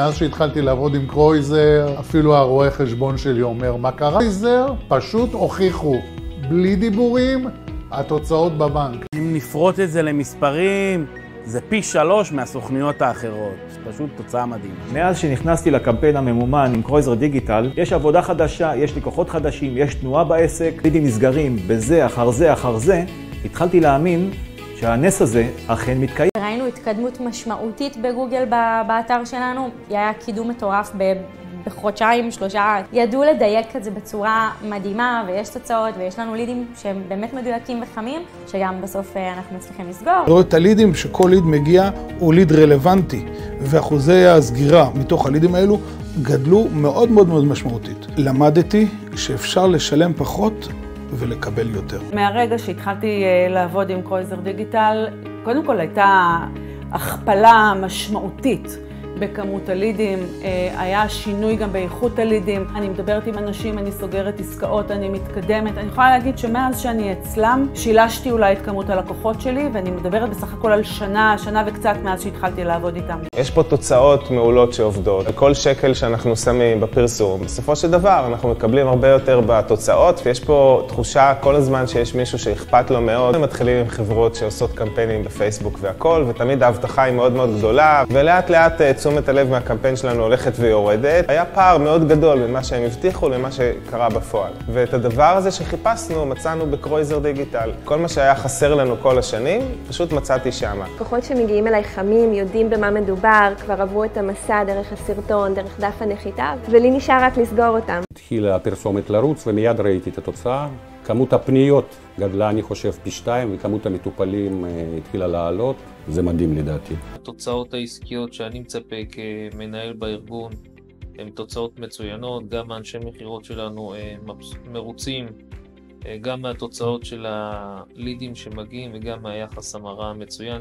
מאז שהתחלתי לעבוד עם קרויזר, אפילו הרואה חשבון שלי אומר מה קרה. קרויזר פשוט הוכיחו, בלי דיבורים, התוצאות בבנק. אם נפרוט את זה למספרים, זה פי 3 מהסוכניות האחרות. פשוט תוצאה מדהימה. מאז שנכנסתי לקמפיין הממומן עם קרויזר דיגיטל, יש עבודה חדשה, יש לקוחות חדשים, יש תנועה בעסק, לידים נסגרים בזה אחר זה אחר זה. התחלתי להאמין שהנס הזה אכן מתקיים. ראינו התקדמות משמעותית בגוגל באתר שלנו, היה קידום מטורף בחודשיים, 3. ידעו לדייק את זה בצורה מדהימה, ויש תוצאות, ויש לנו לידים שהם באמת מדויקים וחמים, שגם בסוף אנחנו מצליחים לסגור. רואה את הלידים שכל ליד מגיע הוא ליד רלוונטי, ואחוזי הסגירה מתוך הלידים האלו גדלו מאוד מאוד מאוד משמעותית. למדתי שאפשר לשלם פחות ולקבל יותר. מהרגע שהתחלתי לעבוד עם קרויזר דיגיטל, קודם כל הייתה הכפלה משמעותית בכמות הלידים, היה שינוי גם באיכות הלידים. אני מדברת עם אנשים, אני סוגרת עסקאות, אני מתקדמת. אני יכולה להגיד שמאז שאני אצלם, שילשתי אולי את כמות הלקוחות שלי, ואני מדברת בסך הכל על שנה וקצת מאז שהתחלתי לעבוד איתם. יש פה תוצאות מעולות שעובדות. כל שקל שאנחנו שמים בפרסום, בסופו של דבר אנחנו מקבלים הרבה יותר בתוצאות, ויש פה תחושה כל הזמן שיש מישהו שאכפת לו מאוד. מתחילים עם חברות שעושות קמפיינים בפייסבוק והכל, ותמיד ההבטחה היא מאוד מאוד גדולה, ולאט לאט תשומת הלב מהקמפיין שלנו הולכת ויורדת. היה פער מאוד גדול בין מה שהם הבטיחו למה שקרה בפועל. ואת הדבר הזה שחיפשנו מצאנו בקרויזר דיגיטל. כל מה שהיה חסר לנו כל השנים, פשוט מצאתי שמה. לקוחות שמגיעים אליי חמים, יודעים במה מדובר, כבר עברו את המסע דרך הסרטון, דרך דף הנחיתה, ולי נשאר רק לסגור אותם. התחילה הפרסומת לרוץ ומיד ראיתי את התוצאה. כמות הפניות גדלה, אני חושב, פי 2, וכמות המטופלים התחילה לעלות. זה מדהים לדעתי. התוצאות העסקיות שאני מצפה כמנהל בארגון הן תוצאות מצוינות, גם האנשי מחירות שלנו מרוצים, גם מהתוצאות של הלידים שמגיעים וגם מהיחס המרה המצוין.